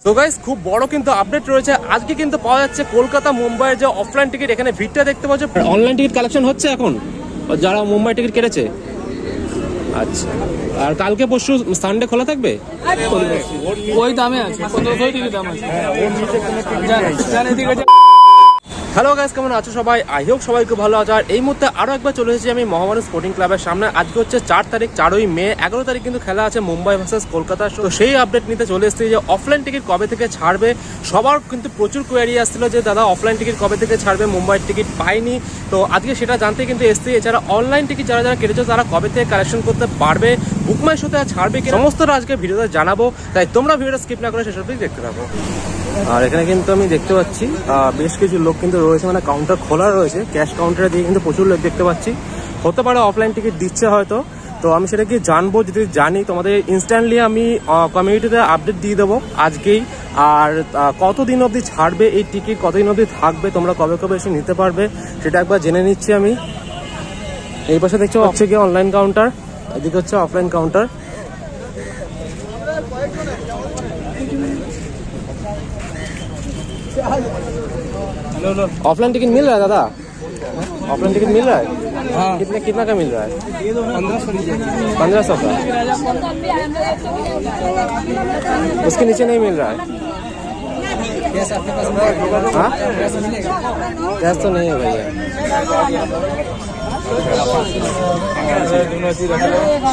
তো গাইস খুব বড় কিন্তু আপডেট রয়েছে আজকে কিন্তু পাওয়া যাচ্ছে কলকাতা মুম্বাইয়ের যে অফলাইন টিকিট এখানে ভিড়টা দেখতে পাচ্ছ অনলাইন টিকিট কালেকশন হচ্ছে এখন যারা মুম্বাই টিকিট কেটেছে। আচ্ছা আর কালকে পরশু সানডে খোলা থাকবে ওই দামে আছে 1500 টিকিট দাম আছে। হ্যালো গাইস কেমন আছো সবাই? আই হোপ সবাই খুব ভালো আছো। আর এই মুহূর্তে আরো একবার চলে এসেছি আমি মহামানব স্পোর্টিং ক্লাবের সামনে। আজকে হচ্ছে 4 তারিখ 4ই মে, 11 তারিখ কিন্তু খেলা আছে মুম্বাই ভার্সেস কলকাতা। তো সেই আপডেট নিতে চলে এসেছি যে অফলাইন টিকিট কবে থেকে ছাড়বে। সবার কিন্তু প্রচুর কোয়ারি আসছিল যে দাদা অফলাইন টিকিট কবে থেকে ছাড়বে, মুম্বাইয়ের টিকিট পাইনি। তো আজকে সেটা জানতে কিন্তু এসেছি। এছাড়া অনলাইন টিকিট যারা যারা কেটেছো তারা কবে থেকে কালেকশন করতে পারবে, বুকমাই শোতে ছাড়বে কি সমস্তটা আজকে ভিডিওতে জানাবো। তাই তোমরা ভিডিওটা স্কিপ না করে শেষ অবধি দেখতে থাকো। আর এখানে কিন্তু আমি দেখতে পাচ্ছি বেশ কিছু লোক কিন্তু রয়েছে, মানে কাউন্টার খোলা রয়েছে, ক্যাশ কাউন্টারে দিয়ে কিন্তু প্রচুর লোক দেখতে পাচ্ছি। হতে পারে অফলাইন টিকিট দিচ্ছে হয়তো, তো আমি সেটা কি জানবো। যদি জানি তোমাদের ইনস্ট্যান্টলি আমি কমিউনিটিতে আপডেট দিয়ে দেবো আজকেই। আর কতদিন অবধি ছাড়বে এই টিকিট, কতদিন অবধি থাকবে, তোমরা কবে কবে এসে নিতে পারবে সেটা একবার জেনে নিচ্ছি আমি। এই পাশে দেখছো হচ্ছে গিয়ে অনলাইন কাউন্টার, এদিকে হচ্ছে অফলাইন কাউন্টার। ऑफलाइन टिकट मिल रहा है दादा? ऑफलाइन टिकट मिल रहा है? हाँ। कितना का मिल रहा है? 1500 का। उसके नीचे नहीं मिल रहा है? हाँ कैश तो नहीं है भैया।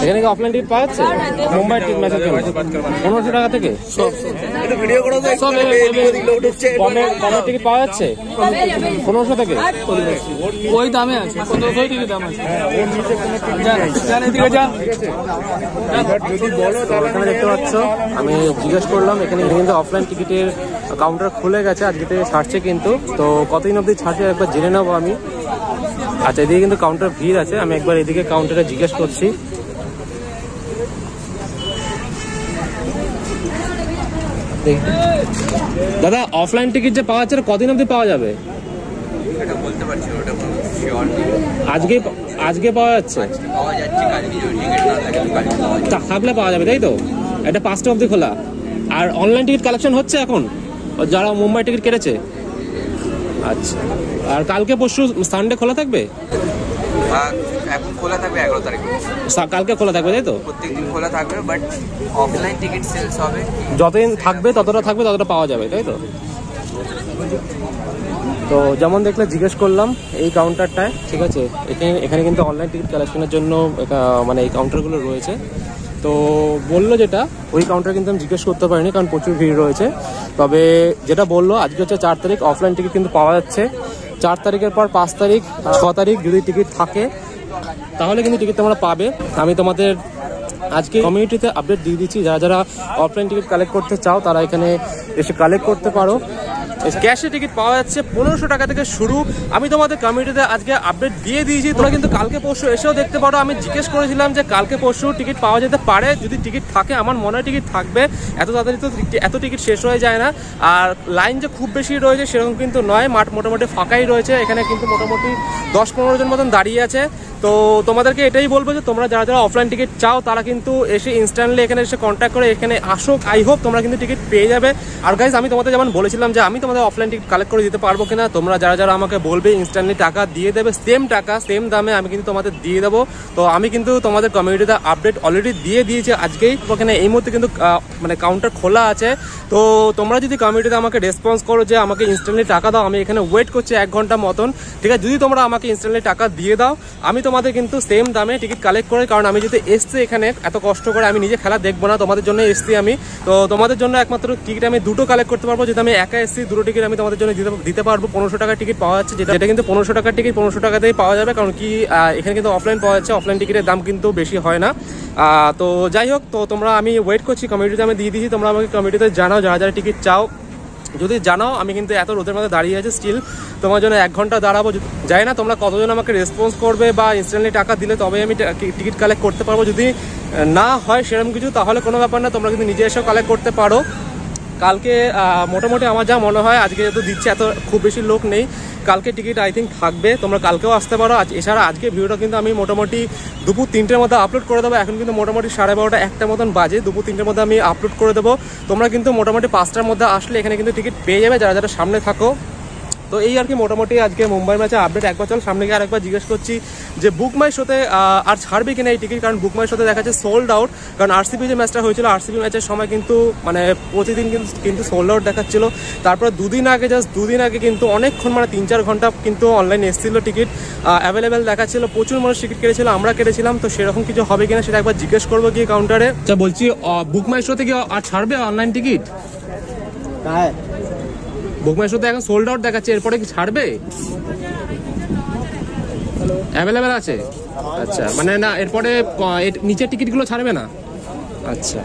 এখানে কি অফলাইন টিকিট পাওয়া যাচ্ছে মুম্বাই টিকিট ম্যাচের জন্য 1500 টাকা থেকে? কমের টিকিট পাওয়া যাচ্ছে 1500 থেকে? ওই দামে আছে 1500 টিকিট দাম আছে। এখানে দেখতে পাচ্ছ আমি জিজ্ঞেস করলাম, এখানে কিন্তু অফলাইন টিকিটের কাউন্টার খুলে গেছে, আজকে থেকে ছাড়ছে কিন্তু। তো কতদিন অবধি ছাড়ছে একবার জেনে নেবো আমি। আচ্ছা এদিকে কিন্তু কাউন্টার ভিড় আছে, আমি একবার এদিকে কাউন্টারে জিজ্ঞেস করছি। দাদা অফলাইন টিকিট যে পাওয়া যাচ্ছে কতদিন অবধি পাওয়া যাবে? আজকে পাওয়া যাচ্ছে, থাকলে পাওয়া যাবে তাই তো? এটা 5টা অবধি খোলা। আর অনলাইন টিকিট কালেকশন হচ্ছে এখন যারা মুম্বাই টিকিট কেটেছে। আচ্ছা আর কালকে পরশু সানডে খোলা থাকবে? এখন খোলা থাকবে 11 তারিখ, কালকে খোলা থাকবে তাই তো? প্রত্যেকদিন খোলা থাকবে, বাট অফলাইন টিকিট সেলস হবে। যতদিন থাকবে ততটা থাকবে, ততটা পাওয়া যাবে তাই তো? তো যেমন দেখলে জিজ্ঞেস করলাম এই কাউন্টারটায়, ঠিক আছে। এখানে কিন্তু অনলাইন টিকিট কালেকশনের জন্য মানে এই কাউন্টারগুলো রয়েছে। তো বললো যেটা ওই কাউন্টার কিন্তু আমি জিজ্ঞেস করতে পারিনি কারণ প্রচুর ভিড় রয়েছে। তবে যেটা বললো আজকে হচ্ছে 4 তারিখ অফলাইন টিকিট কিন্তু পাওয়া যাচ্ছে। 4 তারিখের পর 5 তারিখ 6 তারিখ যদি টিকিট থাকে তাহলে কিন্তু টিকিট তোমরা পাবে। আমি তোমাদের আজকে কমিউনিটিতে আপডেট দিয়ে দিচ্ছি, যারা যারা অফলাইন টিকিট কালেক্ট করতে চাও তারা এখানে এসে কালেক্ট করতে পারো। ক্যাশে টিকিট পাওয়া যাচ্ছে 1500 টাকা থেকে শুরু। আমি তোমাদের কমিউনিটিতে আজকে আপডেট দিয়ে দিয়েছি, তোমরা কিন্তু কালকে পরশু এসেও দেখতে পারো। আমি জিজ্ঞেস করেছিলাম যে কালকে পরশু টিকিট পাওয়া যেতে পারে, যদি টিকিট থাকে আমার মনে হয় টিকিট থাকবে। এত তাড়াতাড়ি তো এত টিকিট শেষ হয়ে যায় না। আর লাইন যে খুব বেশি রয়েছে সেরকম কিন্তু নয়, মাঠ মোটামুটি ফাঁকাই রয়েছে। এখানে কিন্তু মোটামুটি 10-15 জন মতন দাঁড়িয়ে আছে। তো তোমাদেরকে এটাই বলবো যে তোমরা যারা যারা অফলাইন টিকিট চাও তারা কিন্তু এসে ইনস্ট্যান্টলি এখানে এসে কন্ট্যাক্ট করে এখানে আসো। আই হোপ তোমরা কিন্তু টিকিট পেয়ে যাবে। আর গাইজ আমি তোমাদের যেমন বলেছিলাম যে আমি তোমাদের অফলাইন টিকিট কালেক্ট করে দিতে পারবো কিনা, তোমরা যারা যারা আমাকে বলবে ইনস্ট্যান্টলি টাকা দিয়ে দেবে, সেম টাকা সেম দামে আমি কিন্তু তোমাদের দিয়ে দেবো। তো আমি কিন্তু তোমাদের কমিউনিটিতে আপডেট অলরেডি দিয়ে দিয়েছি আজকেই। ওখানে এই মুহূর্তে কিন্তু মানে কাউন্টার খোলা আছে। তো তোমরা যদি কমিউনিটিতে আমাকে রেসপন্স করো যে আমাকে ইনস্ট্যান্টলি টাকা দাও, আমি এখানে ওয়েট করছি 1 ঘন্টা মতন, ঠিক আছে। যদি তোমরা আমাকে ইনস্ট্যান্টলি টাকা দিয়ে দাও আমি তোমাদের কিন্তু সেম দামে টিকিট কালেক্ট করে, কারণ আমি যদি এসছি এখানে এত কষ্ট করে, আমি নিজে খেলা দেখবো না, তোমাদের জন্য এসছি আমি। তো তোমাদের জন্য একমাত্র টিকিট আমি 2টো কালেক্ট করতে পারবো। যদি আমি একা এসছি 2টো টিকিট আমি তোমাদের জন্য দিতে পারবো। 1500 টাকার টিকিট পাওয়া যাচ্ছে, যেটা কিন্তু 1500 টাকার টিকিট 1500 টাকাতেই পাওয়া যাবে, কারণ কি এখানে কিন্তু অফলাইন পাওয়া যাচ্ছে, অফলাইন টিকিটের দাম কিন্তু বেশি হয় না। তো যাই হোক, তো তোমরা আমি ওয়েট করছি, কমিউনিটিতে আমি দিয়ে দিয়েছি, তোমরা আমাকে কমিউনিটিতে জানাও যারা যারা টিকিট চাও। যদি জানাও আমি কিন্তু এত রোদের মধ্যে দাঁড়িয়ে আছি, স্টিল তোমার জন্য 1 ঘন্টা দাঁড়াবো। জানি না তোমরা কতজন আমাকে রেসপন্স করবে বা ইনস্ট্যান্টলি টাকা দিলে তবে আমি টিকিট কালেক্ট করতে পারবো। যদি না হয় সেরকম কিছু তাহলে কোনো ব্যাপার না, তোমরা কিন্তু নিজে এসেও কালেক্ট করতে পারো। কালকে মোটামুটি আমার যা মনে হয় আজকে যেহেতু দিচ্ছে এত খুব বেশি লোক নেই, কালকে টিকিট আই থিঙ্ক থাকবে, তোমরা কালকেও আসতে পারো। এছাড়া আজকে ভিডিওটা কিন্তু আমি মোটামুটি দুপুর 3টের মধ্যে আপলোড করে দেবো। এখন কিন্তু মোটামুটি 12:30 1টা মতন বাজে, দুপুর 3টের মধ্যে আমি আপলোড করে দেবো। তোমরা কিন্তু মোটামুটি 5টার মধ্যে আসলে এখানে কিন্তু টিকিট পেয়ে যাবে যারা যারা সামনে থাকো। তো এই আর কি মোটামুটি আজকে মুম্বাই ম্যাচে আপডেট। একবার চল সামনে গিয়ে আরেকবার জিজ্ঞেস করছি যে বুক মাই শোতে আর ছাড়বে কিনা এই টিকিট, কারণ বুক মাই শোতে দেখা যাচ্ছে সোল্ড আউট। কারণ আরসিবি যে ম্যাচটা হয়েছিল, আরসিবি ম্যাচের সময় কিন্তু মানে প্রতিদিন কিন্তু সোল্ড আউট দেখাচ্ছিল। তারপরে দুদিন আগে কিন্তু অনেকক্ষণ মানে 3-4 ঘন্টা কিন্তু অনলাইনে এসেছিলো, টিকিট অ্যাভেলেবেল দেখাচ্ছিল, প্রচুর মানুষ টিকিট কেটেছিল, আমরা কেটেছিলাম। তো সেরকম কিছু হবে কিনা সেটা একবার জিজ্ঞেস করবো গিয়ে কাউন্টারে। আচ্ছা বলছি বুক মাই শোতে কি আর ছাড়বে অনলাইন টিকিট? হ্যাঁ, বুক মাই শোতে এখন সোল্ড আউট দেখাচ্ছে, এরপরে কি ছাড়বে? অ্যাভেলেবেল আছে? আচ্ছা, মানে না এরপরে নিচের টিকিটগুলো ছাড়বে না? আচ্ছা।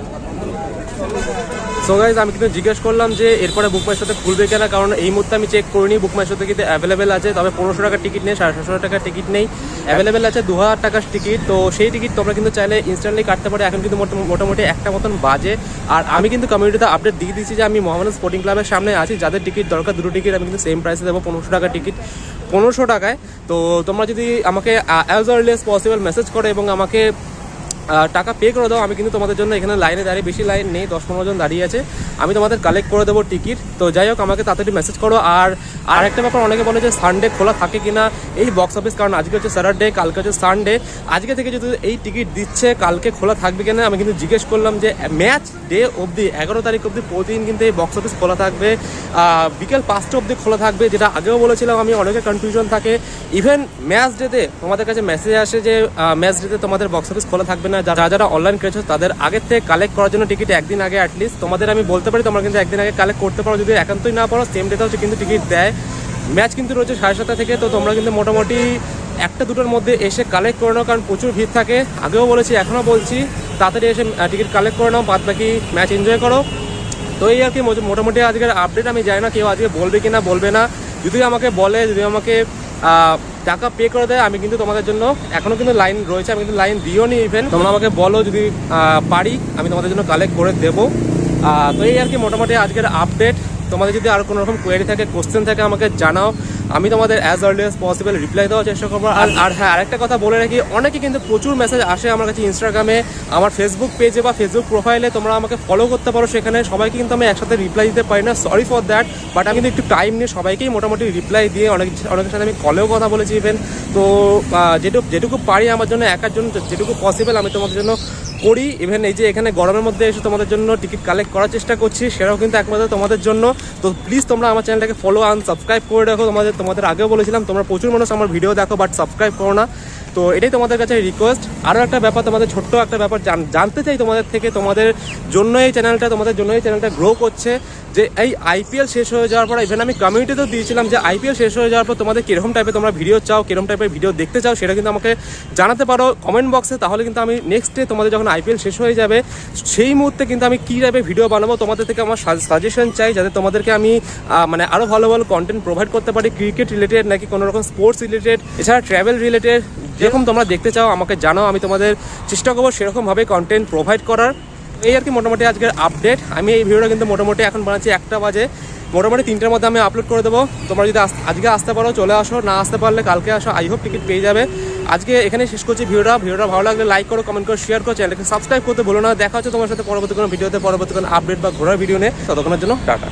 সো গাইজ আমি কিন্তু জিজ্ঞেস করলাম যে এরপরে বুক মাই শোতে খুলবে কিনা, কারণ এই মুহূর্তে আমি চেক করিনি। বুক মাই শোতে কিন্তু অ্যাভেলেবেল আছে, তবে 1500 টাকার টিকিট নেই, 750 টাকার টিকিট নেই, অ্যাভেলেবেল আছে 2000 টাকার টিকিট। তো সেই টিকিট তোমরা কিন্তু চাইলে ইনস্ট্যান্টলি কাটতে পারো। এখন কিন্তু মোটামুটি 1টা মতন বাজে। আর আমি কিন্তু কমিউনিটিতে আপডেট দিয়ে দিচ্ছি যে আমি মোহামেডান স্পোর্টিং ক্লাবের সামনে আছি, যাদের টিকিট দরকার দুটো টিকিট আমি কিন্তু সেম প্রাইসে দেবো, 1500 টাকার টিকিট 1500 টাকায়। তো তোমরা যদি আমাকে as early as possible message করো এবং আমাকে টাকা পে করে দাও, আমি কিন্তু তোমাদের জন্য এখানে লাইনে দাঁড়িয়ে, বেশি লাইন নেই, 10-15 জন দাঁড়িয়ে আছে, আমি তোমাদের কালেক্ট করে দেবো টিকিট। তো যাই হোক, আমাকে তাড়াতাড়ি মেসেজ করো। আর একটা ব্যাপার, অনেকে বলে যে সানডে খোলা থাকে কিনা এই বক্স অফিস, কারণ আজকে হচ্ছে স্যাটারডে, কালকে হচ্ছে সানডে। আজকে থেকে যদি এই টিকিট দিচ্ছে, কালকে খোলা থাকবে কিনা আমি কিন্তু জিজ্ঞেস করলাম। যে ম্যাচ ডে অবধি 11 তারিখ অবধি প্রতিদিন কিন্তু এই বক্স অফিস খোলা থাকবে, বিকেল 5টা অবধি খোলা থাকবে, যেটা আগেও বলেছিলাম আমি। অনেকে কনফিউশন থাকে, ইভেন ম্যাচ ডেতে তোমাদের কাছে মেসেজ আসে যে ম্যাচ ডেতে তোমাদের বক্স অফিস খোলা থাকবে না। যারা অনলাইন করেছো তাদের আগের থেকে কালেক্ট করার জন্য টিকিট একদিন আগে অ্যাটলিস্ট তোমাদের আমি বলতে পারি, তোমরা কিন্তু একদিন আগে কালেক্ট করতে পারো। যদি একান্তই না পারো, সেম ডেতেও কিন্তু টিকিট দেয়। ম্যাচ কিন্তু রয়েছে 7:30 থেকে, তো তোমরা কিন্তু মোটামুটি 1টা-2টোর মধ্যে এসে কালেক্ট করে নাও, কারণ প্রচুর ভিড় থাকে। আগেও বলেছি, এখনও বলছি, তাড়াতাড়ি এসে টিকিট কালেক্ট করে নাও, বাদ বাকি ম্যাচ এনজয় করো। তো এই আর কি মোটামুটি আজকের আপডেট। আমি জানি না কেউ আজকে বলবে কি না বলবে না, যদি আমাকে বলে, যদি আমাকে টাকা পে করে দেয়, আমি কিন্তু তোমাদের জন্য এখনও কিন্তু লাইন রয়েছে, আমি কিন্তু লাইন দিও নি। ইভেন তোমরা আমাকে বলো, যদি পারি আমি তোমাদের জন্য কালেক্ট করে দেবো। তো এই আর কি মোটামুটি আজকের আপডেট। তোমাদের যদি আর কোনো রকম কোয়েরি থাকে, কোশ্চেন থাকে, আমাকে জানাও, আমি তোমাদের as early as possible reply দেওয়ার চেষ্টা করবো। আর হ্যাঁ, আরেকটা কথা বলে রাখি, অনেকে কিন্তু প্রচুর মেসেজ আসে আমার কাছে ইনস্টাগ্রামে, আমার ফেসবুক পেজে বা ফেসবুক প্রোফাইলে, তোমরা আমাকে ফলো করতে পারো, সেখানে সবাইকে কিন্তু আমি একসাথে রিপ্লাই দিতে পারি না, সরি ফর দ্যাট। বাট আমি কিন্তু একটু টাইম নিয়ে সবাইকেই মোটামুটি রিপ্লাই দিয়ে, অনেকের সাথে আমি কলেও কথা বলেছি ইভেন। তো যেটুকু পারি আমার জন্য, একার জন্য যেটুকু পসিবল আমি তোমাদের জন্য করি। ইভেন এই যে এখানে গরমের মধ্যে এসে তোমাদের জন্য টিকিট কালেক্ট করার চেষ্টা করছি, সেটাও কিন্তু একমাত্র তোমাদের জন্য। তো প্লিজ তোমরা আমার চ্যানেলটাকে ফলো সাবস্ক্রাইব করে রাখো। তোমাদের আগেও বলেছিলাম, তোমরা প্রচুর মানুষ আমার ভিডিও দেখো বাট সাবস্ক্রাইব করো না। তো এটাই তোমাদের কাছে রিকোয়েস্ট। আরও একটা ব্যাপার, তোমাদের ছোট্ট একটা ব্যাপার জানতে চাই তোমাদের থেকে, তোমাদের জন্য এই চ্যানেলটা গ্রো করছে, যে এই আইপিএল শেষ হয়ে যাওয়ার পর, ইভেন আমি কমিউনিটিতেও দিয়েছিলাম যে আইপিএল শেষ হয়ে যাওয়ার পর তোমাদের কীরকম টাইপের তোমরা ভিডিও চাও, কীরকম টাইপের ভিডিও দেখতে চাও, সেটা কিন্তু আমাকে জানাতে পারো কমেন্ট বক্সে। তাহলে কিন্তু আমি নেক্সট ডে তোমাদের যখন আইপিএল শেষ হয়ে যাবে, সেই মুহূর্তে কিন্তু আমি কী টাইপের ভিডিও বানাবো, তোমাদের থেকে আমার সাজেশন চাই, যাতে তোমাদেরকে আমি মানে আরও ভালো ভালো কন্টেন্ট প্রোভাইড করতে পারি, ক্রিকেট রিলেটেড নাকি কোনো রকম স্পোর্টস রিলেটেড, এছাড়া ট্রাভেল রিলেটেড, যেরকম তোমরা দেখতে চাও আমাকে জানাও, আমি তোমাদের চেষ্টা করবো সেরকমভাবে কন্টেন্ট প্রোভাইড করার। এই আর কি মোটামুটি আজকের আপডেট। আমি এই ভিডিওটা কিন্তু মোটামুটি এখন বানাচ্ছি 1টা বাজে, মোটামুটি 3টার মধ্যে আমি আপলোড করে দেবো। তোমরা যদি আজকে আসতে পারো চলে আসো, না আসতে পারলে কালকে আসো, আই হোপ টিকিট পেয়ে যাবে। আজকে এখানে শেষ করছি ভিডিওটা ভালো লাগলে লাইক করো, কমেন্ট করো, শেয়ার করো, চ্যানেলকে সাবস্ক্রাইব করতে ভুলো না। দেখা হচ্ছে তোমার সাথে পরবর্তী কোনো ভিডিওতে, পরবর্তী কোনো আপডেট বা ঘোরার ভিডিও নিয়ে। ততক্ষণের জন্য টাটা।